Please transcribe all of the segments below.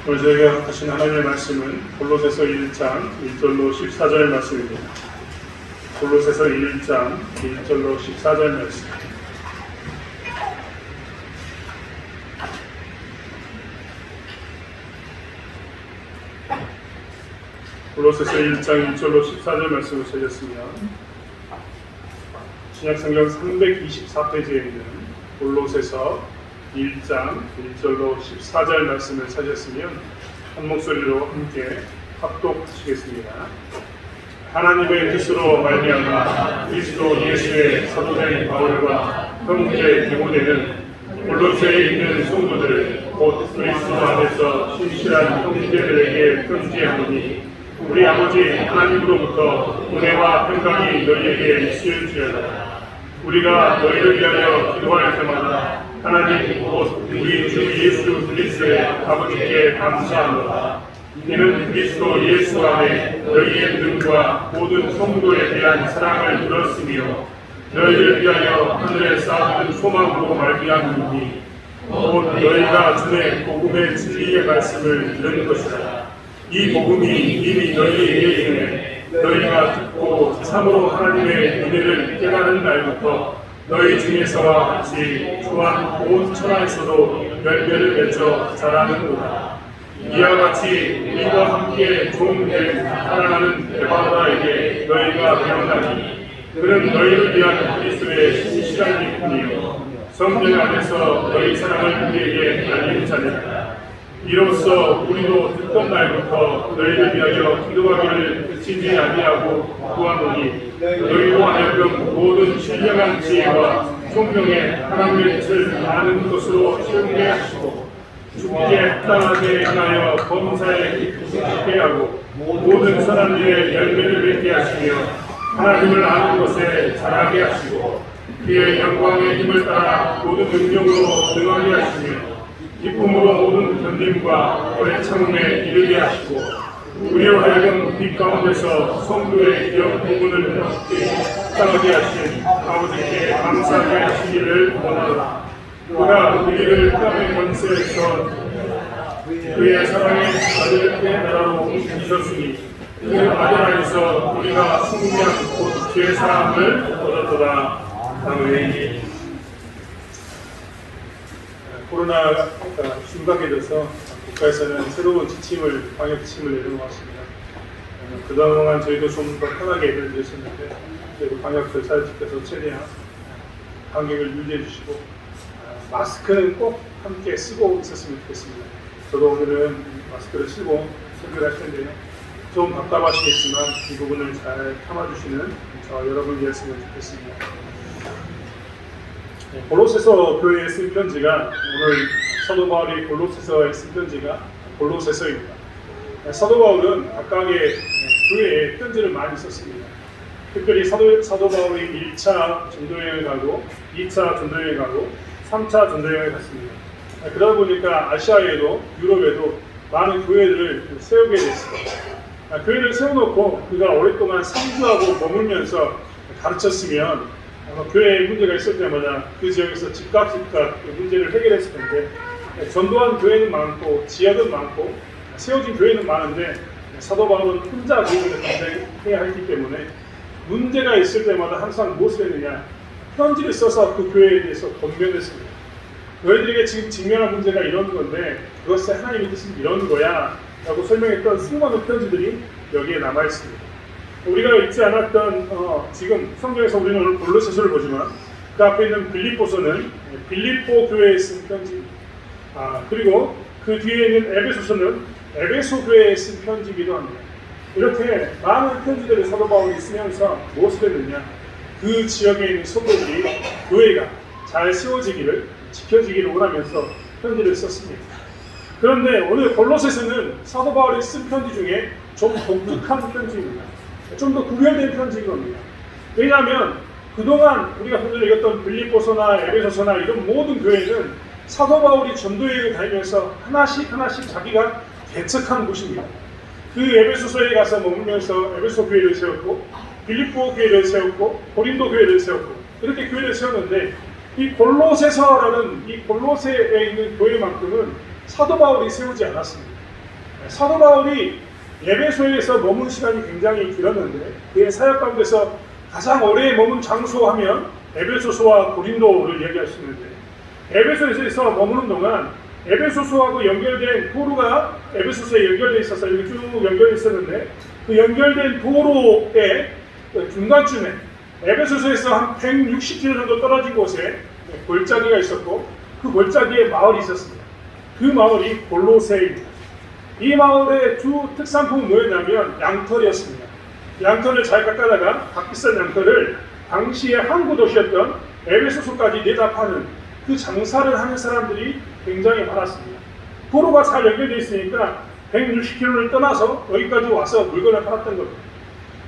오늘 저희가 하신 하나님의 말씀은 골로새서 1장 1절로 14절 말씀입니다. 골로새서 1장 1절로 14절 말씀. 골로새서 1장 1절로 14절 말씀을 찾았으면 신약성경 324페이지에 있는 골로새서 1장 1절로 14절 말씀을 찾았으면 한 목소리로 함께 합독하시겠습니다. 하나님의 뜻으로 말미암아 그리스도 예수의 사도된 바울과 형제 디모데는 골로새에 있는 성도들 곧 그리스도 안에서 신실한 형제들에게 편지하노니 우리 아버지 하나님으로부터 은혜와 평강이 너희에게 있을지어다. 우리가 너희를 위하여 기도할 때마다 하나님 곧 우리 주 예수 그리스도의 아버지께 감사하노라. 이는 그리스도 예수 안에 너희의 믿음과 모든 성도에 대한 사랑을 들었으며 너희를 위하여 하늘에 쌓아둔 소망으로 말미암으니 곧 너희가 주의 복음의 진리의 말씀을 들은 것이라. 이 복음이 이미 너희에게 이르매 너희가 듣고 참으로 하나님의 은혜를 깨달은 날부터 너희 중에서와 같이 또한 온 천하에서도 열매를 맺어 자라는구나. 이와 같이 우리와 함께 종된 사랑하는 에바브라에게 너희가 배웠나니 그는 너희를 위한 그리스도의 신실한 일꾼이요 성령 안에서 너희 사랑을 우리에게 알린 자니라. 이로써 우리도 듣던 날부터 너희를 위하여 기도하기를 그치지 아니하고 구하노니 너희로 하여금 모든 신령한 지혜와 총명의 하나님의 뜻을 아는 것으로 채우게 하시고 주께 합당하게 행하여 범사에 깊게 하고 모든 선한 일에 열매를 맺게 하시며 하나님을 아는 것에 자라게 하시고 그의 영광의 힘을 따라 모든 능력으로 능하게 하시며 기쁨으로 모든 견딤과 너의 참음에 이르게 하시고 우리로 하여금 빛 가운데서 성도의 기업 부분을 합당하게 하신 아버지께 감사하게 하시기를 원하노라. 그가 우리를 흑암의 권세에서 그의 사랑의 아들의 나라로 옮기셨으니 그 아들 안에서 우리가 승리한 곧 죄사함을 얻었도다. 아멘. 코로나가 심각해져서 국가에서는 새로운 방역 지침을 내려놓았습니다. 그동안 저희도 좀 더 편하게 예배를 드렸었는데 그리고 방역 절차를 지켜서 최대한 간격을 유지해 주시고 마스크는 꼭 함께 쓰고 있었으면 좋겠습니다. 저도 오늘은 마스크를 쓰고 설교를 할 텐데요. 좀 답답하시겠지만 이 부분을 잘 참아주시는 저 여러분을 위했으면 좋겠습니다. 골로새서 교회에 쓴 편지가 오늘 사도 바울이 골로새서에 쓴 편지가 골로새서입니다. 사도 바울은 각각의 교회에 편지를 많이 썼습니다. 특별히 사도 바울이 1차 전도여행을 가고 2차 전도여행을 가고 3차 전도여행을 갔습니다. 그러다 보니까 아시아에도 유럽에도 많은 교회들을 세우게 됐습니다. 교회를 세워놓고 그가 오랫동안 상주하고 머물면서 가르쳤으면 교회에 문제가 있을 때마다 그 지역에서 즉각 문제를 해결했을 텐데 전도한 교회는 많고 지역은 많고 세워진 교회는 많은데 사도 바울은 혼자 교회를 감당해야 했기 때문에 문제가 있을 때마다 항상 무엇을 했느냐 편지를 써서 그 교회에 대해서 권면했습니다. 너희들에게 지금 직면한 문제가 이런 건데 그것의 하나님의 뜻은 이런 거야 라고 설명했던 수많은 편지들이 여기에 남아있습니다. 우리가 읽지 않았던 지금 성경에서 우리는 오늘 골로새서를 보지만 그 앞에 있는 빌립보서는 빌립보 교회에 쓴 편지입니다. 그리고 그 뒤에 있는 에베소서는 에베소 교회에 쓴 편지이기도 합니다. 이렇게 많은 편지들을 사도 바울이 쓰면서 무엇을 했느냐 그 지역에 있는 성도들이 교회가 잘 세워지기를 지켜지기를 원하면서 편지를 썼습니다. 그런데 오늘 골로새서는 사도 바울이 쓴 편지 중에 좀 독특한 편지입니다. 좀 더 구별된 편지인 겁니다. 왜냐하면 그동안 우리가 본전 읽었던 빌립보서나 에베소서나 이런 모든 교회는 사도 바울이 전도여행을 다니면서 하나씩 자기가 개척한 곳입니다. 그 에베소서에 가서 머물면서 에베소 교회를 세웠고 빌립보 교회를 세웠고 고린도 교회를 세웠고 이렇게 교회를 세웠는데 이 골로새서라는 이 골로새에 있는 교회만큼은 사도 바울이 세우지 않았습니다. 사도 바울이 에베소에서 머문 시간이 굉장히 길었는데 그의 사역 가운데서 가장 오래 머문 장소 하면 에베소서와 고린도를 얘기할 수 있는데 에베소에서 머무는 동안 에베소서하고 연결된 도로가 에베소서에 연결되어 있어서 이렇게 쭉 연결되어 있었는데 그 연결된 도로의 중간쯤에 에베소서에서 한 160km 정도 떨어진 곳에 골짜기가 있었고 그 골짜기에 마을이 있었습니다. 그 마을이 골로새입니다. 이 마을의 주 특산품은 뭐였냐면 양털이었습니다. 양털을 잘 깎아다가 값비싼 양털을 당시의 항구 도시였던 에베소서까지 내다 파는 그 장사를 하는 사람들이 굉장히 많았습니다. 도로가 잘 연결되어 있으니까 160km를 떠나서 여기까지 와서 물건을 팔았던 겁니다.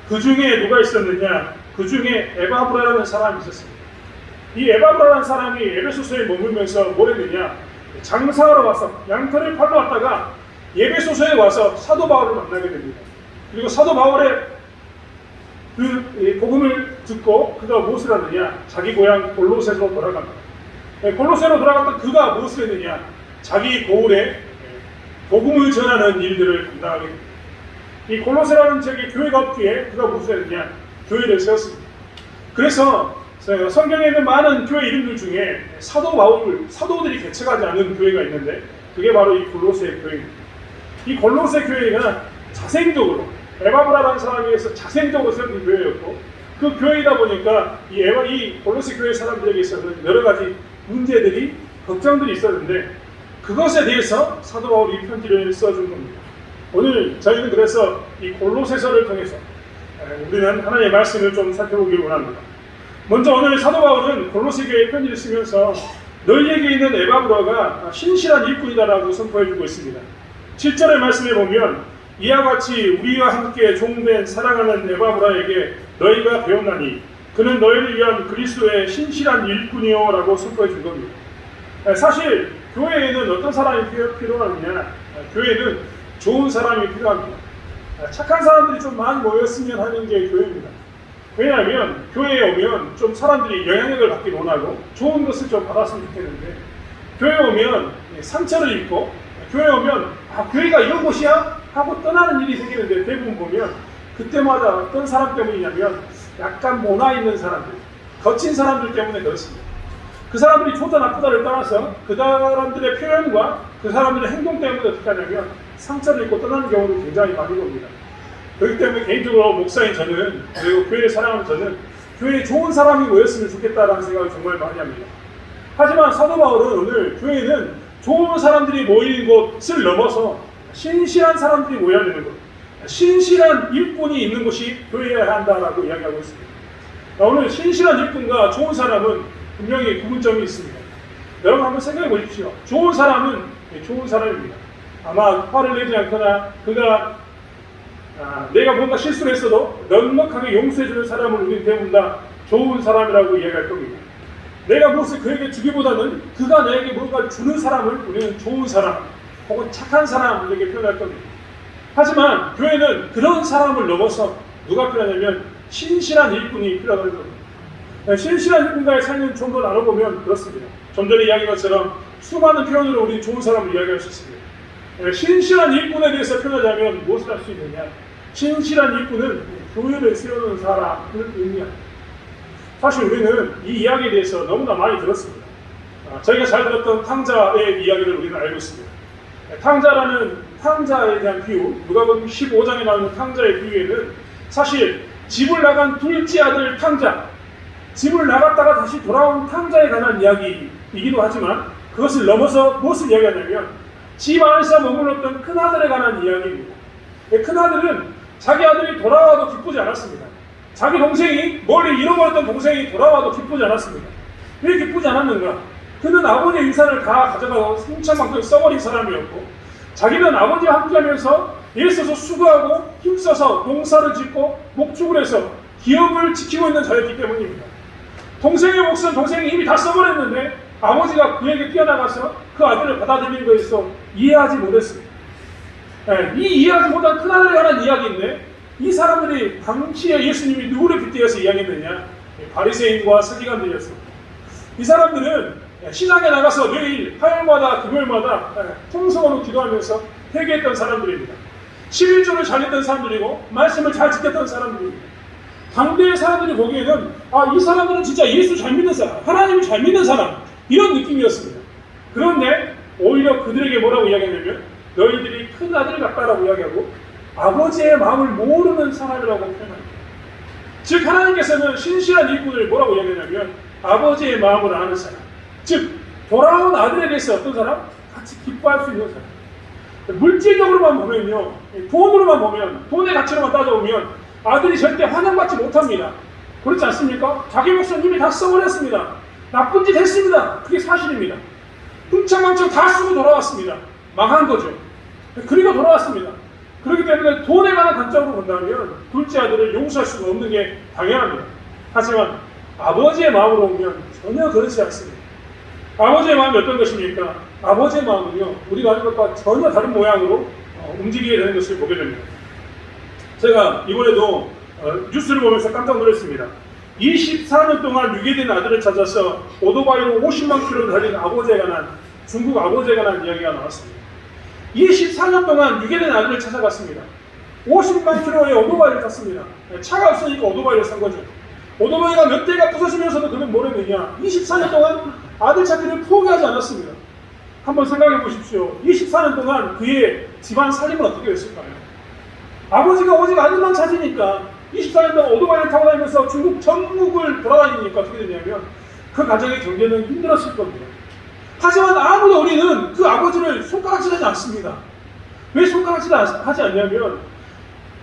그 중에 누가 있었느냐? 그 중에 에바브라라는 사람이 있었습니다. 이 에바브라라는 사람이 에베소서에 머물면서 뭘 했느냐? 장사하러 와서 양털을 팔러 왔다가 에베소서에 와서 사도 바울을 만나게 됩니다. 그리고 사도 바울의 그 복음을 듣고 그가 무엇을 하느냐? 자기 고향 골로새로 돌아갑니다. 골로새로 돌아갔던 그가 무엇을 했느냐? 자기 고을에 복음을 전하는 일들을 감당하게 됩니다. 이 골로새라는 지역에 교회가 없기에 그가 무엇을 했느냐? 교회를 세웠습니다. 그래서 성경에 있는 많은 교회 이름들 중에 사도들이 개척하지 않은 교회가 있는데 그게 바로 이 골로새 교회입니다. 이 골로새 교회가 자생적으로 에바브라라는 사람에 의해서 자생적으로 세운 교회였고 그 교회이다 보니까 이 골로새 교회 사람들에게 있어서는 여러 가지 문제들이 걱정들이 있었는데 그것에 대해서 사도 바울이 편지를 써준 겁니다. 오늘 저희는 그래서 이 골로새서를 통해서 우리는 하나님의 말씀을 좀 살펴보기를 원합니다. 먼저 오늘 사도 바울은 골로새 교회에 편지를 쓰면서 너희에게 있는 에바브라가 신실한 일꾼이다라고 선포해주고 있습니다. 7절의 말씀에 보면 이와 같이 우리와 함께 종된 사랑하는 에바브라에게 너희가 배웠나니 그는 너희를 위한 그리스도의 신실한 일꾼이요 라고 선포해 준 겁니다. 사실 교회에는 어떤 사람이 필요하느냐? 교회는 좋은 사람이 필요합니다. 착한 사람들이 좀 많이 모였으면 하는 게 교회입니다. 왜냐하면 교회에 오면 좀 사람들이 영향력을 받기 원하고 좋은 것을 좀 받았으면 좋겠는데 교회에 오면 상처를 입고 교회에 오면 교회가 이런 곳이야? 하고 떠나는 일이 생기는데 대부분 보면 그때마다 어떤 사람 때문이냐면 약간 모나 있는 사람들, 거친 사람들 때문에 그렇습니다. 그 사람들이 좋다 나쁘다를 떠나서 그 사람들의 표현과 그 사람들의 행동 때문에 어떻게 하냐면 상처를 입고 떠나는 경우를 굉장히 많이 봅니다. 그렇기 때문에 개인적으로 목사인 저는 그리고 교회를 사랑하는 저는 교회에 좋은 사람이 모였으면 좋겠다라는 생각을 정말 많이 합니다. 하지만 사도 바울은 오늘 교회는 좋은 사람들이 모이는 곳을 넘어서 신실한 사람들이 모여야 되는 것, 신실한 일꾼이 있는 곳이 교회여야 한다라고 이야기하고 있습니다. 오늘 신실한 일꾼과 좋은 사람은 분명히 구분점이 있습니다. 여러분 한번 생각해 보십시오. 좋은 사람은 좋은 사람입니다. 아마 화를 내지 않거나 그가 내가 뭔가 실수를 했어도 넉넉하게 용서해주는 사람을 우리는 대부분 다 좋은 사람이라고 이야기할 겁니다. 내가 무엇을 그에게 주기보다는 그가 내게 뭔가 주는 사람을 우리는 좋은 사람 혹은 착한 사람에게 표현할 겁니다. 하지만 교회는 그런 사람을 넘어서 누가 필요하냐면 신실한 일꾼이 필요하다는 겁니다. 신실한 일꾼과의 삶을 좀 더 나눠보면 그렇습니다. 좀 전에 이야기한 것처럼 수많은 표현으로 우리 좋은 사람을 이야기할 수 있습니다. 신실한 일꾼에 대해서 표현하자면 무엇을 할 수 있느냐? 신실한 일꾼은 교회를 세우는 사람을 의미합니다. 사실 우리는 이 이야기에 대해서 너무나 많이 들었습니다. 저희가 잘 들었던 탕자의 이야기를 우리는 알고 있습니다. 탕자에 대한 비유, 누가복음 15장에 나오는 탕자의 비유에는 사실 집을 나간 둘째 아들 탕자, 집을 나갔다가 다시 돌아온 탕자에 관한 이야기이기도 하지만 그것을 넘어서 무엇을 이야기하냐면 집 안에서 머물렀던 큰아들에 관한 이야기입니다. 큰아들은 자기 아들이 돌아와도 기쁘지 않았습니다. 자기 동생이 멀리 잃어버렸던 동생이 돌아와도 기쁘지 않았습니다. 왜 기쁘지 않았는가? 그는 아버지의 유산을 다 가져가서 승천만큼 써버린 사람이었고 자기는 아버지와 함께하면서 애써서 수고하고 힘써서 농사를 짓고 목축을 해서 기업을 지키고 있는 자였기 때문입니다. 동생의 몫은 동생이 이미 다 써버렸는데 아버지가 그에게 뛰어나가서 그 아들을 받아들이는 것에 있어 이해하지 못했습니다. 이 이해하지 못한 큰아들에 관한 이야기인데 이 사람들이 당시에 예수님이 누구를 빗대어서 이야기했느냐? 바리새인과 서기관들이었습니다. 이 사람들은 시장에 나가서 매일 화요일마다 금요일마다 통성으로 기도하면서 회개했던 사람들입니다. 11조를 잘 했던 사람들이고 말씀을 잘 지켰던 사람들입니다. 당대의 사람들이 보기에는 이 사람들은 진짜 예수 잘 믿는 사람, 하나님을 잘 믿는 사람, 이런 느낌이었습니다. 그런데 오히려 그들에게 뭐라고 이야기하냐면 너희들이 큰 아들 같다라고 이야기하고 아버지의 마음을 모르는 사람이라고 표현합니다. 즉 하나님께서는 신실한 일꾼을 뭐라고 이야기하냐면 아버지의 마음을 아는 사람, 즉 돌아온 아들에 대해서 어떤 사람? 같이 기뻐할 수 있는 사람. 물질적으로만 보면요, 돈으로만 보면, 돈의 가치로만 따져보면 아들이 절대 환영받지 못합니다. 그렇지 않습니까? 자기 목숨 이미 다 써버렸습니다. 나쁜 짓 했습니다. 그게 사실입니다. 흥청망청 다 쓰고 돌아왔습니다. 망한 거죠. 그리고 돌아왔습니다. 그렇기 때문에 돈에 관한 관점으로 본다면 둘째 아들을 용서할 수가 없는 게 당연합니다. 하지만 아버지의 마음으로 보면 전혀 그렇지 않습니다. 아버지의 마음이 어떤 것입니까? 아버지의 마음은요, 우리가 하는 것과 전혀 다른 모양으로 움직이게 되는 것을 보게 됩니다. 제가 이번에도 뉴스를 보면서 깜짝 놀랐습니다. 24년 동안 유괴된 아들을 찾아서 오토바이로 50만 킬로를 달린 아버지에 관한, 중국 아버지에 관한 이야기가 나왔습니다. 24년 동안 유괴된 아들을 찾아갔습니다. 50만 킬로의 오토바이를 탔습니다. 차가 없으니까 오토바이를 산 거죠. 오토바이가 몇 대가 부서지면서도 그는 뭘 했느냐? 24년 동안 아들 찾기를 포기하지 않았습니다. 한번 생각해 보십시오. 24년 동안 그의 집안 살림은 어떻게 됐을까요? 아버지가 오직 아들만 찾으니까 24년 동안 오토바이를 타고 다니면서 중국 전국을 돌아다니니까 어떻게 되냐면 그 가정의 경제는 힘들었을 겁니다. 하지만 아무도 우리는 그 아버지를 손가락질하지 않습니다. 왜 손가락질 하지 않냐면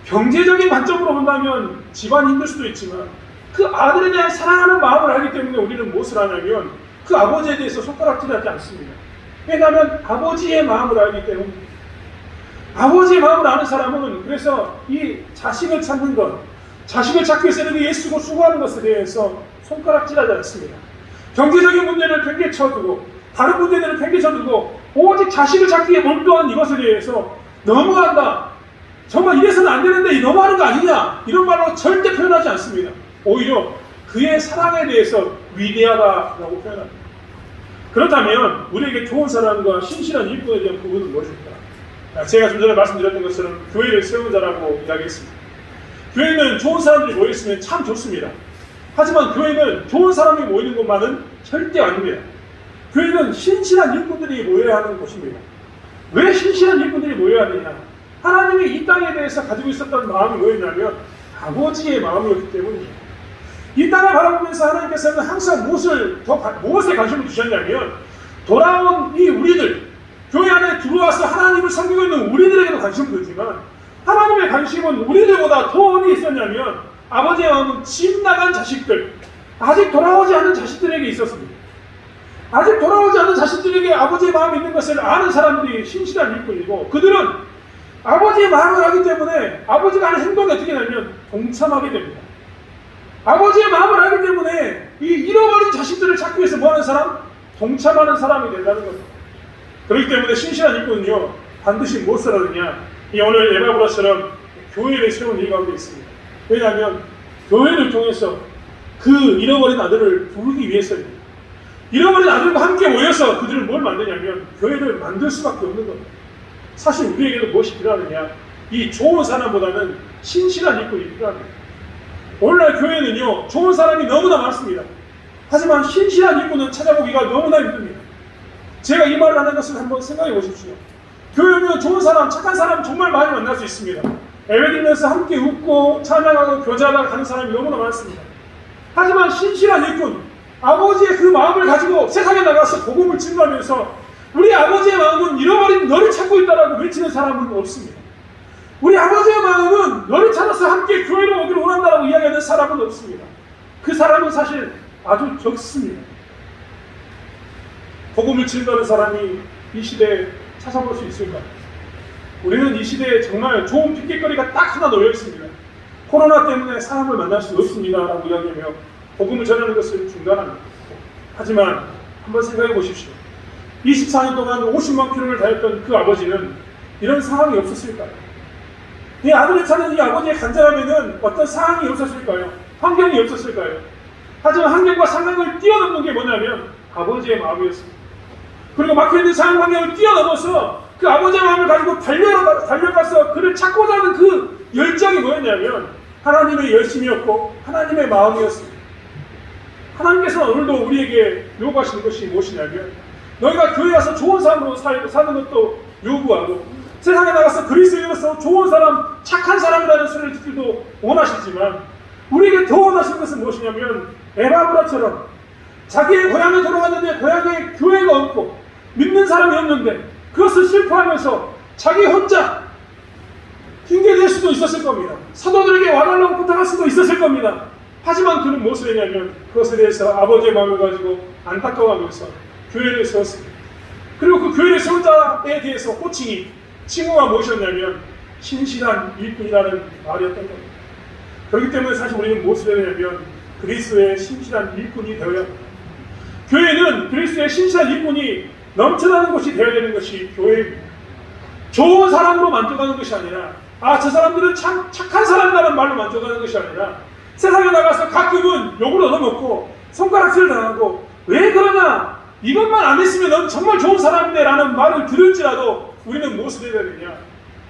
경제적인 관점으로 본다면 집안이 힘들 수도 있지만 그 아들에 대한 사랑하는 마음을 알기 때문에 우리는 무엇을 하냐면 그 아버지에 대해서 손가락질하지 않습니다. 왜냐하면 아버지의 마음을 알기 때문입니다. 아버지의 마음을 아는 사람은 그래서 이 자식을 찾는 것, 자식을 찾기 위해서 이렇게 애쓰고 수고하는 것에 대해서 손가락질하지 않습니다. 경제적인 문제를 팽개쳐두고 다른 문제들을 팽개쳐두고 오직 자식을 찾기 위해 몰두한 이것에 대해서 너무한다, 정말 이래서는 안 되는데 너무하는 거 아니냐, 이런 말로 절대 표현하지 않습니다. 오히려 그의 사랑에 대해서 위대하다라고 표현합니다. 그렇다면 우리에게 좋은 사람과 신실한 일꾼에 대한 구분은 무엇입니까? 제가 좀 전에 말씀드렸던 것처럼 교회를 세운 자라고 이야기했습니다. 교회는 좋은 사람들이 모여있으면 참 좋습니다. 하지만 교회는 좋은 사람이 모이는 것만은 절대 아닙니다. 교회는 신실한 일꾼들이 모여야 하는 곳입니다. 왜 신실한 일꾼들이 모여야 하느냐? 하나님이 이 땅에 대해서 가지고 있었던 마음이 뭐였냐면 아버지의 마음이었기 때문입니다. 이 땅을 바라보면서 하나님께서는 항상 무엇에 관심을 두셨냐면 돌아온 이 우리들, 교회 안에 들어와서 하나님을 섬기고 있는 우리들에게도 관심을 두지만 하나님의 관심은 우리들보다 더 어디 있었냐면 아버지의 마음은 집 나간 자식들, 아직 돌아오지 않은 자식들에게 있었습니다. 아직 돌아오지 않은 자식들에게 아버지의 마음이 있는 것을 아는 사람들이 신실한 일꾼이고 그들은 아버지의 마음을 알기 때문에 아버지가 하는 행동이 어떻게 되냐면 동참하게 됩니다. 아버지의 마음을 알기 때문에 이 잃어버린 자식들을 찾기 위해서 뭐하는 사람? 동참하는 사람이 된다는 겁니다. 그렇기 때문에 신실한 일꾼은요 반드시 무엇을 하느냐? 이 오늘 에바브라처럼 교회를 세운 일 가운데 있습니다. 왜냐하면 교회를 통해서 그 잃어버린 아들을 부르기 위해서입니다. 잃어버린 아들과 함께 모여서 그들을 뭘 만드냐면 교회를 만들 수밖에 없는 겁니다. 사실 우리에게도 무엇이 필요하느냐? 이 좋은 사람보다는 신실한 일꾼이 필요합니다. 오늘날 교회는요 좋은 사람이 너무나 많습니다. 하지만 신실한 일꾼은 찾아보기가 너무나 힘듭니다. 제가 이 말을 하는 것을 한번 생각해 보십시오. 교회는 좋은 사람, 착한 사람 정말 많이 만날 수 있습니다. 예배드리면서 함께 웃고 찬양하고 교제하다가 가는 사람이 너무나 많습니다. 하지만 신실한 일꾼, 아버지의 그 마음을 가지고 세상에 나가서 복음을 증거하면서 우리 아버지의 마음은 잃어버린 너를 찾고 있다라고 외치는 사람은 없습니다. 우리 아버지의 마음은 너를 찾아서 함께 교회로 오기를 원한다라고 이야기하는 사람은 없습니다. 그 사람은 사실 아주 적습니다. 복음을 증거하는 사람이 이 시대에 찾아볼 수 있을까요? 우리는 이 시대에 정말 좋은 핑계거리가 딱 하나 놓여 있습니다. 코로나 때문에 사람을 만날 수 없습니다 라고 이야기하며 복음을 전하는 것을 중단합니다. 하지만 한번 생각해 보십시오. 24년 동안 50만 킬로를 다녔던 그 아버지는 이런 상황이 없었을까요? 이 아들을 찾는 이 아버지의 간절함에는 어떤 상황이 없었을까요? 환경이 없었을까요? 하지만 환경과 상황을 뛰어넘는 게 뭐냐면 아버지의 마음이었습니다. 그리고 막혀있는 상황 환경을 뛰어넘어서 그 아버지의 마음을 가지고 달려가서 그를 찾고자 하는 그 열정이 뭐였냐면 하나님의 열심이었고 하나님의 마음이었습니다. 하나님께서는 오늘도 우리에게 요구하시는 것이 무엇이냐면 너희가 교회 와서 좋은 삶으로 사는 것도 요구하고 세상에 나가서 그리스도인으로서 좋은 사람, 착한 사람이라는 소리를 듣기도 원하시지만 우리에게 더 원하시는 것은 무엇이냐면 에바브라처럼 자기의 고향에 돌아갔는데 고향에 교회가 없고 믿는 사람이 없는데 그것을 실패하면서 자기 혼자 핑계댈 수도 있었을 겁니다. 사도들에게 와달라고 부탁할 수도 있었을 겁니다. 하지만 그는 무엇을 했냐면 그것에 대해서 아버지의 마음을 가지고 안타까워하면서 교회를 세웠습니다. 그리고 그 교회를 세운 자에 대해서 호칭이 칭호가 무엇이었냐면 신실한 일꾼이라는 말이었던 겁니다. 그렇기 때문에 사실 우리는 무엇을 해야 되냐면 그리스도의 신실한 일꾼이 되어야 합니다. 교회는 그리스도의 신실한 일꾼이 넘쳐나는 곳이 되어야 되는 것이 교회입니다. 좋은 사람으로 만족하는 것이 아니라 저 사람들은 참 착한 사람이라는 말로 만족하는 것이 아니라 세상에 나가서 가끔은 욕을 얻어먹고 손가락질을 당하고 왜 그러냐 이것만 안 했으면 넌 정말 좋은 사람인데 라는 말을 들을지라도 우리는 무엇을 해야 되느냐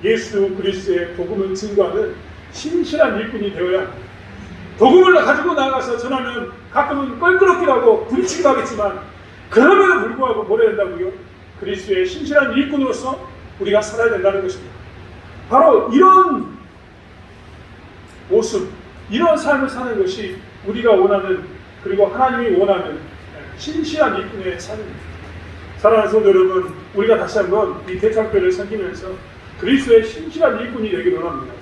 예수 그리스도의 복음을 증거하는 신실한 일꾼이 되어야 합니다. 복음을 가지고 나가서 전하면 가끔은 껄끄럽기도 하고 부딪히기도 하겠지만 그럼에도 불구하고 뭘 해야 된다고요? 그리스도의 신실한 일꾼으로서 우리가 살아야 된다는 것입니다. 바로 이런 모습, 이런 삶을 사는 것이 우리가 원하는 그리고 하나님이 원하는 신실한 일꾼의 삶입니다. 사랑하는 성도 여러분, 우리가 다시 한번 이 대창교회를 섬기면서 그리스도의 신실한 일꾼이 되기를 원합니다.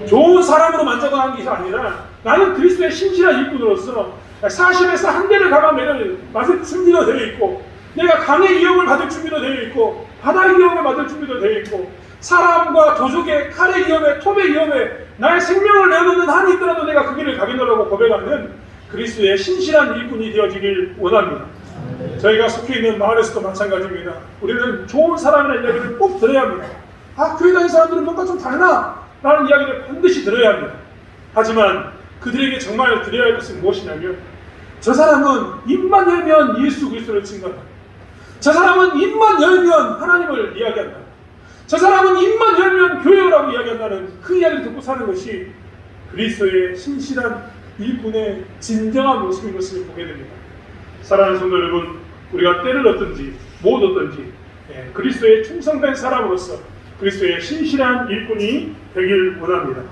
좋은 사람으로 만족하는 것이 아니라 나는 그리스도의 신실한 일꾼으로서 40에서 한 개를 가마매를 맞을 준비도 되어 있고 내가 강의 위험을 받을 준비도 되어 있고 바다의 위험을 받을 준비도 되어 있고 사람과 도적의 칼의 위험에 톱의 위험에 나의 생명을 내어놓는 한이 있더라도 내가 그 길을 가겠노라고 고백하는 그리스도의 신실한 일꾼이 되어지길 원합니다. 저희가 속해 있는 마을에서도 마찬가지입니다. 우리는 좋은 사람이라는 이야기를 꼭 들어야 합니다. 교회 다니는 사람들은 뭔가 좀 다르나? 라는 이야기를 반드시 들어야 합니다. 하지만 그들에게 정말 드려야 할 것은 무엇이냐면 저 사람은 입만 열면 예수 그리스도를 증거한다. 저 사람은 입만 열면 하나님을 이야기한다. 저 사람은 입만 열면 교회라고 이야기한다는 그 이야기를 듣고 사는 것이 그리스도의 신실한 일꾼의 진정한 모습인 것을 보게 됩니다. 사랑하는 성도 여러분, 우리가 때를 얻든지 못 얻든지 그리스도의 충성된 사람으로서 그리스도의 신실한 일꾼이 되길 원합니다.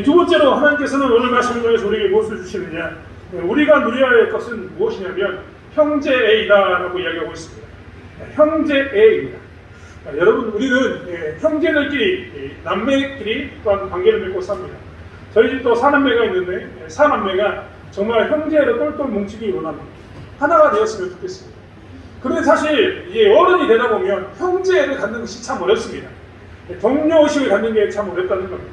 두 번째로 하나님께서는 오늘 말씀을 통해서 우리에게 무엇을 주시느냐, 우리가 누려야 할 것은 무엇이냐면 형제애이다라고 이야기하고 있습니다. 형제애입니다. 여러분, 우리는 형제들끼리 남매끼리 또한 관계를 맺고 삽니다. 저희 집도 사남매가 있는데 사남매가 정말 형제로 똘똘 뭉치기 원합니다. 하나가 되었으면 좋겠습니다. 그런데 사실 이제 어른이 되다 보면 형제를 갖는 것이 참 어렵습니다. 동료의식을 갖는 게 참 어렵다는 겁니다.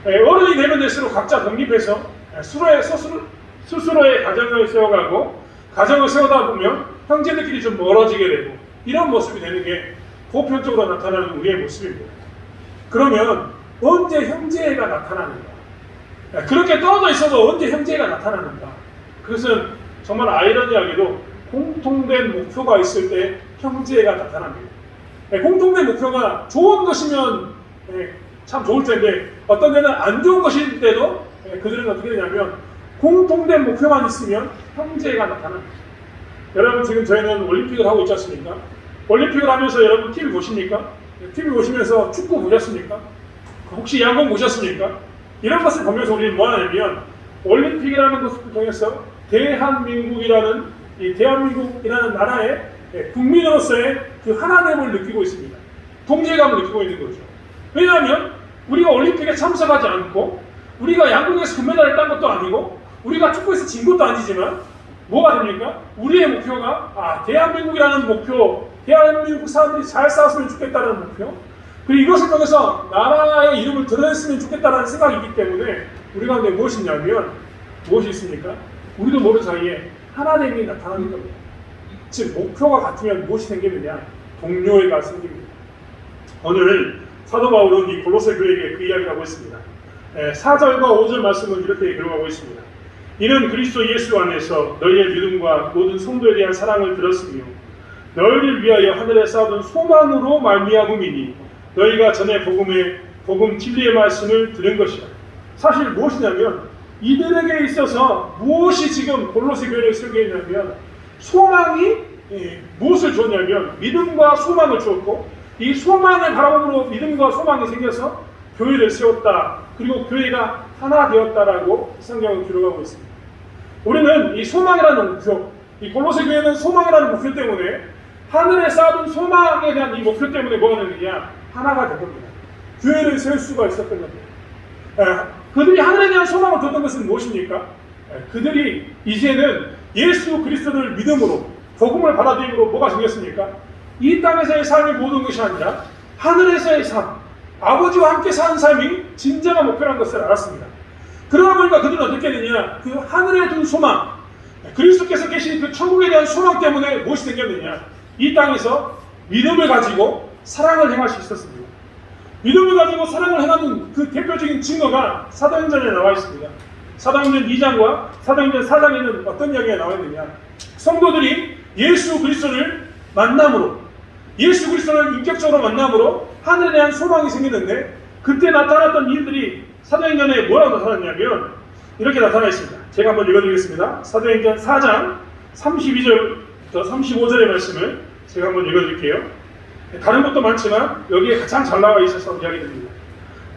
어른이 되면 될수록 각자 독립해서 스스로의 가정을 세워가고 가정을 세우다 보면 형제들끼리 좀 멀어지게 되고 이런 모습이 되는 게 보편적으로 나타나는 우리의 모습입니다. 그러면 언제 형제가 나타나는가? 그렇게 떨어져 있어도 언제 형제가 나타나는가? 그것은 정말 아이러니하게도 공통된 목표가 있을 때 형제가 나타납니다. 공통된 목표가 좋은 것이면 참 좋을 텐데 어떤 데는 안 좋은 것일 때도 그들은 어떻게 되냐면 공통된 목표만 있으면 형제가 나타납니다. 여러분, 지금 저희는 올림픽을 하고 있지 않습니까? 올림픽을 하면서 여러분 TV 보십니까? TV 보시면서 축구 보셨습니까? 혹시 야구 보셨습니까? 이런 것을 보면서 우리는 뭐 하냐면 올림픽이라는 것을 통해서 대한민국이라는 나라의 국민으로서의 그 하나됨을 느끼고 있습니다. 동질감을 느끼고 있는 거죠. 왜냐하면 우리가 올림픽에 참석하지 않고 우리가 양궁에서 금메달을 딴 것도 아니고 우리가 축구에서 진 것도 아니지만 뭐가 됩니까? 우리의 목표가 대한민국이라는 목표, 대한민국 사람들이 잘 싸웠으면 좋겠다는 목표, 그리고 이것을 통해서 나라의 이름을 드러냈으면 좋겠다는 생각이 있기 때문에 우리 가운데 무엇이 있습니까? 우리도 모르는 사이에 하나됨이 나타나는 겁니다. 즉 목표가 같으면 무엇이 생기느냐? 동료애가 생깁니다. 오늘 사도 바울은 이 골로새 교회에게 그 이야기를 하고 있습니다. 4절과 5절 말씀을 이렇게 기록하고 있습니다. 이는 그리스도 예수 안에서 너희의 믿음과 모든 성도에 대한 사랑을 들었으며 너희를 위하여 하늘에 쌓아둔 소망으로 말미암음이니 너희가 전에 복음 진리의 말씀을 들은 것이라. 사실 무엇이냐면 이들에게 있어서 무엇이 지금 골로새 교회를 설계했냐면 소망이 무엇을 줬냐면 믿음과 소망을 주었고 이 소망을 바라봄으로 믿음과 소망이 생겨서 교회를 세웠다. 그리고 교회가 하나 되었다라고 성경을 기록하고 있습니다. 우리는 이 소망이라는 목표, 이 골로새 교회는 소망이라는 목표 때문에 하늘에 쌓아둔 소망에 대한 이 목표 때문에 뭐가 되느냐? 하나가 된 겁니다. 교회를 세울 수가 있었던 겁니다. 그들이 하늘에 대한 소망을 뒀던 것은 무엇입니까? 그들이 이제는 예수 그리스도를 믿음으로 복음을 받아들임으로 뭐가 생겼습니까? 이 땅에서의 삶이 모든 것이 아니라 하늘에서의 삶, 아버지와 함께 사는 삶이 진정한 목표라는 것을 알았습니다. 그러다 보니까 그들은 어떻게 되느냐? 그 하늘에 둔 소망, 그리스도께서 계신 그 천국에 대한 소망 때문에 무엇이 생겼느냐? 이 땅에서 믿음을 가지고 사랑을 행할 수 있었습니다. 믿음을 가지고 사랑을 행하는 그 대표적인 증거가 사도행전에 나와 있습니다. 사도행전 2장과 사도행전 4장에는 어떤 이야기가 나와 있느냐? 성도들이 예수 그리스도를 만남으로, 예수 그리스도를 인격적으로 만남으로 하늘에 대한 소망이 생기는데 그때 나타났던 일들이 사도행전에 뭐라고 나타났냐면 이렇게 나타나 있습니다. 제가 한번 읽어드리겠습니다. 사도행전 4장 32절부터 35절의 말씀을 제가 한번 읽어드릴게요. 다른 것도 많지만 여기에 가장 잘 나와 있어서 이야기됩니다.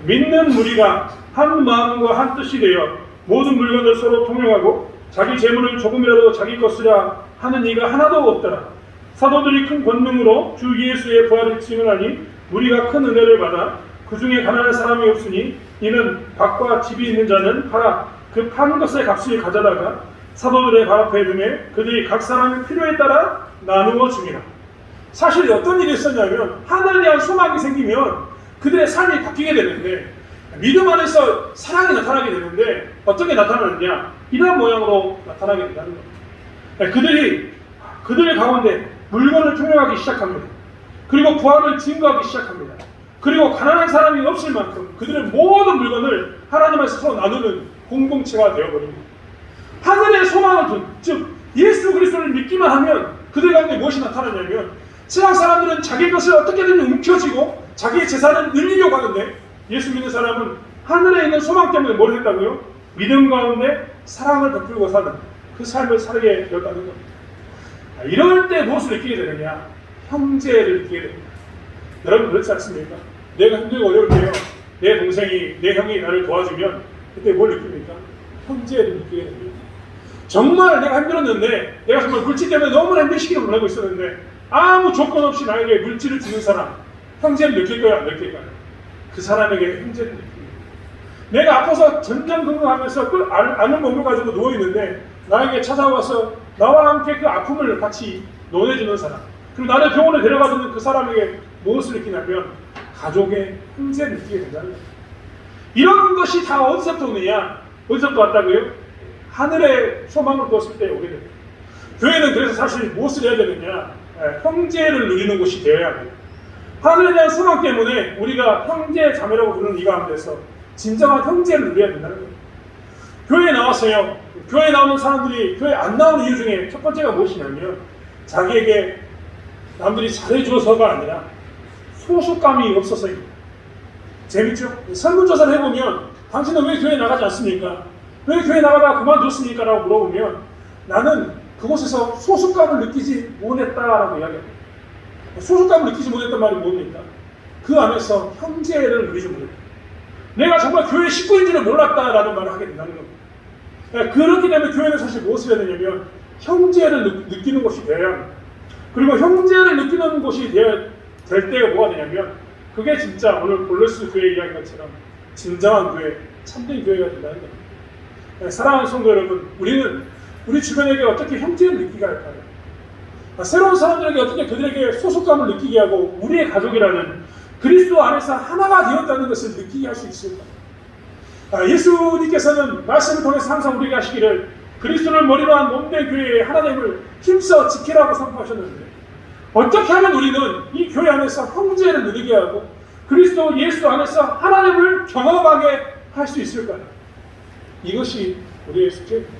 믿는 무리가 한 마음과 한 뜻이 되어 모든 물건을 서로 통용하고 자기 재물을 조금이라도 자기 것이라 하는 이가 하나도 없더라. 사도들이 큰 권능으로 주 예수의 부활을 증언하니 무리가 큰 은혜를 받아 그 중에 가난한 사람이 없으니 이는 밭과 집이 있는 자는 팔아 그 파는 것의 값을 가져다가 사도들의 발 앞에 두매 그들이 각 사람의 필요에 따라 나누어 줍니다. 사실 어떤 일이 있었냐면 하늘에 대한 소망이 생기면 그들의 삶이 바뀌게 되는데 믿음 안에서 사랑이 나타나게 되는데 어떻게 나타나느냐? 이런 모양으로 나타나게 된다는 겁니다. 그들의 가운데 물건을 통용하기 시작합니다. 그리고 부활을 증거하기 시작합니다. 그리고 가난한 사람이 없을 만큼 그들의 모든 물건을 하나님께서 서로 나누는 공동체가 되어버립니다. 하늘의 소망을 둔, 즉 예수 그리스도를 믿기만 하면 그들 가운데 무엇이 나타나냐면 세상 사람들은 자기 것을 어떻게든 움켜쥐고 자기의 재산을 늘리려고 하는데 예수 믿는 사람은 하늘에 있는 소망 때문에 뭘 했다고요? 믿음 가운데 사랑을 베풀고 사는 그 삶을 살게 되었다는 겁니다. 이럴 때 무엇을 느끼게 되느냐? 형제를 느끼게 됩니다. 여러분 그렇지 않습니까? 내가 힘들고 어려울 때요, 내 동생이, 내 형이 나를 도와주면 그때 뭘 느낍니까? 형제를 느끼게 됩니다. 정말 내가 힘들었는데, 내가 정말 물질 때문에 너무나 힘든 시기를 보내고 있었는데 아무 조건 없이 나에게 물질을 주는 사람, 형제를 느낄까요? 안 느낄까요? 그 사람에게 형제를 느낍니다. 내가 아파서 전전긍긍하면서 그 아는 몸을 가지고 누워있는데 나에게 찾아와서 나와 함께 그 아픔을 같이 논해주는 사람, 그리고 나를 병원에 데려가주는 그 사람에게 무엇을 느끼냐면 가족의 형제를 느끼게 된다는 거예요. 이런 것이 다 어디서부터 오느냐? 어디서부터 왔다고요? 하늘의 소망을 두었을 때 오게 됩니다. 교회는 그래서 사실 무엇을 해야 되느냐? 형제를 누리는 곳이 되어야 합니다. 하늘에 대한 소망 때문에 우리가 형제 자매라고 부르는 이 가운데서 진정한 형제를 누려야 된다는 거예요. 교회에 나왔어요. 교회에 나오는 사람들이 교회에 안 나오는 이유 중에 첫 번째가 무엇이냐면 자기에게 남들이 잘해줘서가 아니라 소속감이 없어서입니다. 재밌죠? 설문조사를 해보면 당신은 왜 교회에 나가지 않습니까? 왜 교회에 나가다가 그만뒀습니까? 라고 물어보면 나는 그곳에서 소속감을 느끼지 못했다라고 이야기합니다. 소속감을 느끼지 못했단 말이 뭡니까? 그 안에서 형제를 누리지 못했다. 내가 정말 교회 식구인 줄을 몰랐다라는 말을 하게 된다는 겁니다. 그렇기 때문에 교회는 사실 무엇을 해야 되냐면 형제를 느끼는 곳이 되어야 합니다. 그리고 형제를 느끼는 곳이 될 때가 뭐가 되냐면 그게 진짜 오늘 골로새 교회 이야기 것처럼 진정한 교회, 참된 교회가 된다는 겁니다. 사랑하는 성도 여러분, 우리는 우리 주변에게 어떻게 형제를 느끼게 할까요? 새로운 사람들에게 어떻게 그들에게 소속감을 느끼게 하고 우리의 가족이라는 그리스도 안에서 하나가 되었다는 것을 느끼게 할 수 있을까? 예수님께서는 말씀을 통해서 항상 우리에게 하시기를 그리스도를 머리로 한 몸된 교회의 하나됨을 힘써 지키라고 선포하셨는데 어떻게 하면 우리는 이 교회 안에서 형제를 누리게 하고 그리스도 예수 안에서 하나님을 경험하게 할 수 있을까요? 이것이 우리의 숙제입니다.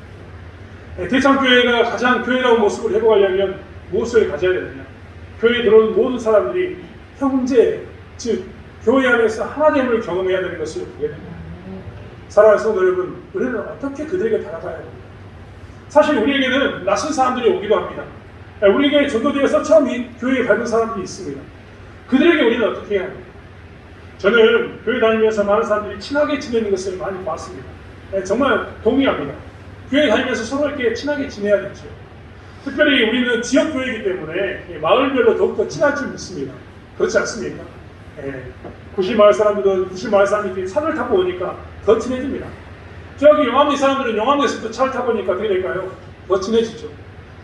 대창교회가 가장 교회다운 모습을 회복하려면 무엇을 가져야 되느냐? 교회에 들어오는 모든 사람들이 형제, 즉 교회 안에서 하나됨을 경험해야 되는 것을 보게 됩니다. 사랑하는 성도 여러분, 우리는 어떻게 그들에게 다가가야 합니까? 사실 우리에게는 낯선 사람들이 오기도 합니다. 우리에게 전도되어서 처음 이 교회에 밟은 사람들이 있습니다. 그들에게 우리는 어떻게 해야 합니까? 저는 교회 다니면서 많은 사람들이 친하게 지내는 것을 많이 봤습니다. 정말 동의합니다. 교회 다니면서 서로에게 친하게 지내야겠죠. 특별히 우리는 지역교회이기 때문에 마을별로 더욱더 친할 줄 믿습니다. 그렇지 않습니까? 구실마을 사람들은 구실마을 사람들이 차를 타고 오니까 더 친해집니다. 저기 영암리 사람들은 영암리에서도 차를 타고 오니까 어떻게 될까요? 더 친해지죠.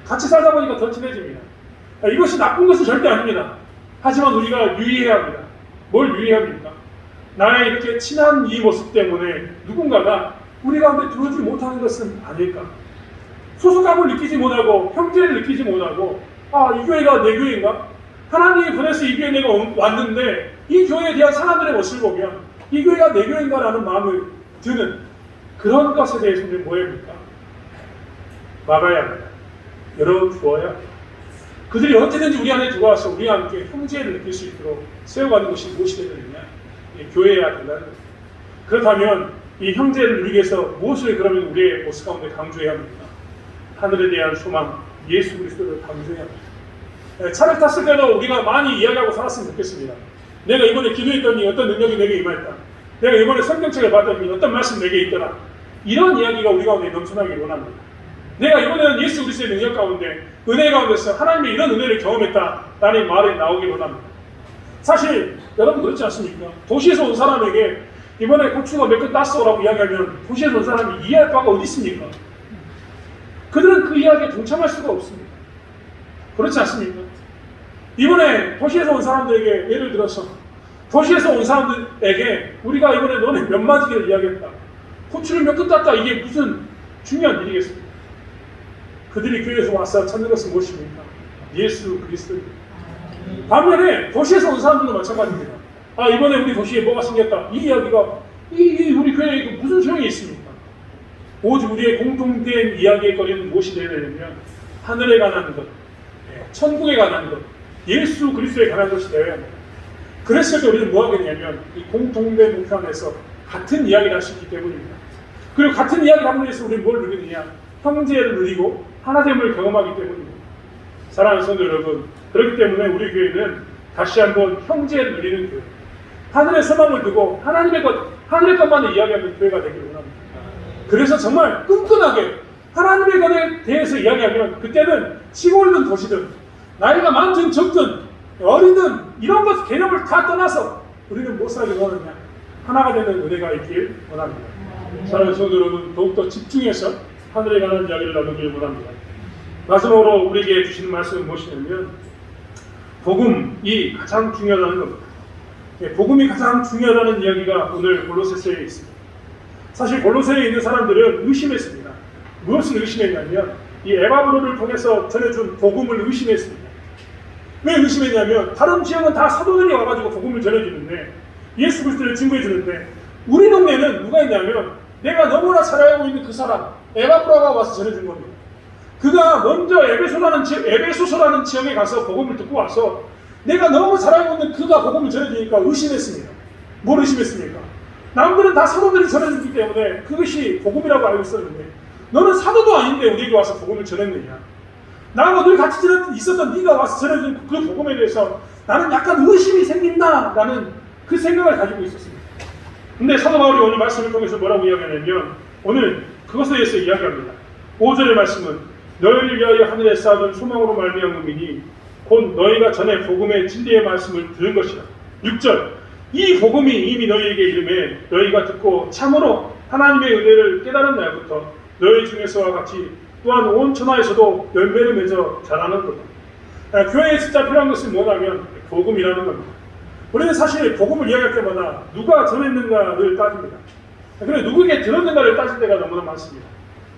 같이 살다 보니까 더 친해집니다. 이것이 나쁜 것은 절대 아닙니다. 하지만 우리가 유의해야 합니다. 뭘 유의해야 합니까? 나의 이렇게 친한 이 모습 때문에 누군가가 우리 가운데 들어오지 못하는 것은 아닐까? 소속감을 느끼지 못하고 형제를 느끼지 못하고 이 교회가 내 교회인가? 하나님이 보내서 이 교회에 내가 왔는데 이 교회에 대한 사람들의 모습을 보면 이 교회가 내 교회인가 라는 마음을 드는 그런 것에 대해서 우리는 뭐 해야 합니까? 막아야 합니다. 열어주어야 합니다. 그들이 언제든지 우리 안에 들어와서 우리와 함께 형제를 느낄 수 있도록 세워가는 것이 무엇이 되느냐? 교회여야 된다는 겁니다. 그렇다면 이 형제를 누리기 위해서 무엇을 그러면 우리의 모습 가운데 강조해야 합니까? 하늘에 대한 소망, 예수 그리스도를 강조해야 합니다. 차를 탔을 때도 우리가 많이 이야기하고 살았으면 좋겠습니다. 내가 이번에 기도했더니 어떤 능력이 내게 임했다. 내가 이번에 성경책을 봤더니 어떤 말씀 내게 있더라. 이런 이야기가 우리 가운데 넘쳐나길 원합니다. 내가 이번에는 예수 그리스도의 능력 가운데 은혜 가운데서 하나님의 이런 은혜를 경험했다 라는 말이 나오길 원합니다. 사실 여러분 그렇지 않습니까? 도시에서 온 사람에게 이번에 고추가 몇 근 땄어 라고 이야기하면 도시에서 온 사람이 이해할 바가 어디 있습니까? 그들은 그 이야기에 동참할 수가 없습니다. 그렇지 않습니까? 이번에 도시에서 온 사람들에게 예를 들어서 도시에서 온 사람들에게 우리가 이번에 너네 몇 마디를 이야기했다. 고추를 몇 근 땄다. 이게 무슨 중요한 일이겠습니까? 그들이 교회에서 와서 찾는 것은 무엇입니까? 예수 그리스도입니다. 반면에 도시에서 온 사람들도 마찬가지입니다. 이번에 우리 도시에 뭐가 생겼다. 이 이야기가 우리 교회에 무슨 소용이 있습니까? 오직 우리의 공통된 이야기의 거리는 무엇이 되어야 되냐면 하늘에 관한 것, 천국에 관한 것, 예수 그리스도에 관한 것이 되어야 합니다. 그랬을 때 우리는 뭐 하겠냐면 이 공통된 목표 안에서 같은 이야기를 할 수 있기 때문입니다. 그리고 같은 이야기를 함으로 해서 우리는 뭘 누리느냐? 형제를 누리고 하나됨을 경험하기 때문입니다. 사랑하는 성도 여러분, 그렇기 때문에 우리 교회는 다시 한번 형제를 누리는 교회, 하늘의 소망을 두고 하나님의 것만을 이야기하는 교회가 되기를 원합니다. 그래서 정말 끈끈하게 하나님의 것에 대해서 이야기하면 그때는 시골이든 도시든 나이가 많든 적든 어리든 이런 것 개념을 다 떠나서 우리는 못 살게 원하느냐? 하나가 되는 은혜가 있길 원합니다. 사랑하는 성도 여러분, 더욱더 집중해서 하늘에 관한 이야기를 나누길 원합니다. 마지막으로 우리에게 주시는 말씀은 무엇이냐면 복음이 가장 중요하다는 겁니다. 복음이 가장 중요하다는 이야기가 오늘 골로새서에 있습니다. 사실 골로새에 있는 사람들은 의심했습니다. 무엇을 의심했냐면 이 에바브로를 통해서 전해준 복음을 의심했습니다. 왜 의심했냐면 다른 지역은 다 사도들이 와가지고 복음을 전해주는데 예수 그리스도를 증거해주는데 우리 동네는 누가 있냐면 내가 너무나 잘 알고 있는 그 사람 에바브로가 와서 전해준 겁니다. 그가 먼저 에베소서라는 지역에 가서 복음을 듣고 와서 내가 너무 잘 알고 있는 그가 복음을 전해주니까 의심했습니다. 뭘 의심했습니까? 남들은 다 사도들이 전해주기 때문에 그것이 복음이라고 알고 있었는데 너는 사도도 아닌데 우리에게 와서 복음을 전했느냐? 나하고 늘 같이 있었던 네가 와서 전해준 그 복음에 대해서 나는 약간 의심이 생긴다라는 그 생각을 가지고 있었습니다. 근데 사도 바울이 오늘 말씀을 통해서 뭐라고 이야기하냐면 오늘 그것에 대해서 이야기합니다. 5절의 말씀은 너희를 위하여 하늘에 쌓아둔 소망으로 말미암음이니 곧 너희가 전에 복음의 진리의 말씀을 들은 것이라. 6절 이 복음이 이미 너희에게 이름에 너희가 듣고 참으로 하나님의 은혜를 깨달은 날부터 너희 중에서와 같이 또한 온 천하에서도 열매를 맺어 자라는 거다. 교회에 진짜 필요한 것은 뭐냐면 복음이라는 겁니다. 우리는 사실 복음을 이야기할 때마다 누가 전했는가를 따집니다. 그런데 누구에게 들었는가를 따질 때가 너무나 많습니다.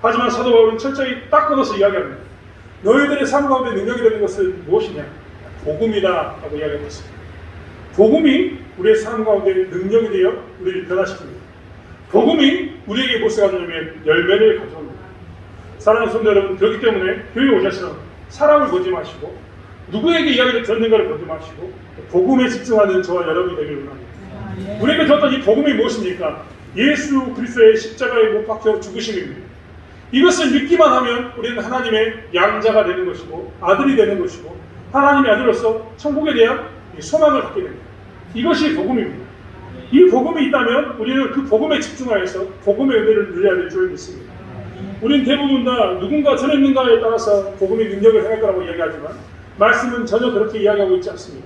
하지만 사도 바울은 철저히 딱 끊어서 이야기합니다. 너희들의 삶 가운데 능력이 되는 것은 무엇이냐? 복음이다 라고 이야기하고 있습니다. 복음이 우리의 삶 가운데 능력이 되어 우리를 변화시킵니다. 복음이 우리에게 무엇을 가져오냐면 열매를 가져옵니다. 사랑하는 성도 여러분, 그렇기 때문에 교회에 오셔서 사람을 보지 마시고 누구에게 이야기를 듣는가를 보지 마시고 복음에 집중하는 저와 여러분이 되길 원합니다. 우리에게 들었던 이 복음이 무엇입니까? 예수 그리스도의 십자가에 못 박혀 죽으심입니다. 이것을 믿기만 하면 우리는 하나님의 양자가 되는 것이고 아들이 되는 것이고 하나님의 아들로서 천국에 대한 소망을 갖게 됩니다. 이것이 복음입니다. 이 복음이 있다면 우리는 그 복음에 집중하여서 복음의 은혜를 누려야 될 줄 믿습니다. 우리는 대부분 다 누군가 전했는가에 따라서 복음의 능력을 행할 거라고 이야기하지만 말씀은 전혀 그렇게 이야기하고 있지 않습니다.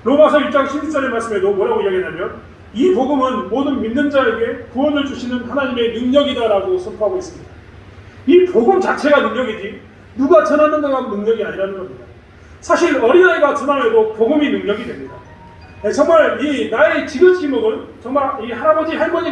로마서 1장 16절의 말씀에도 뭐라고 이야기하냐면 이 복음은 모든 믿는 자에게 구원을 주시는 하나님의 능력이다라고 선포하고 있습니다. 이 복음 자체가 능력이지 누가 전하는가가 능력이 아니라는 겁니다. 사실 어린아이가 전하여도 복음이 능력이 됩니다. 정말 이 나의 지긋지먹은 정말 이 할아버지 할머니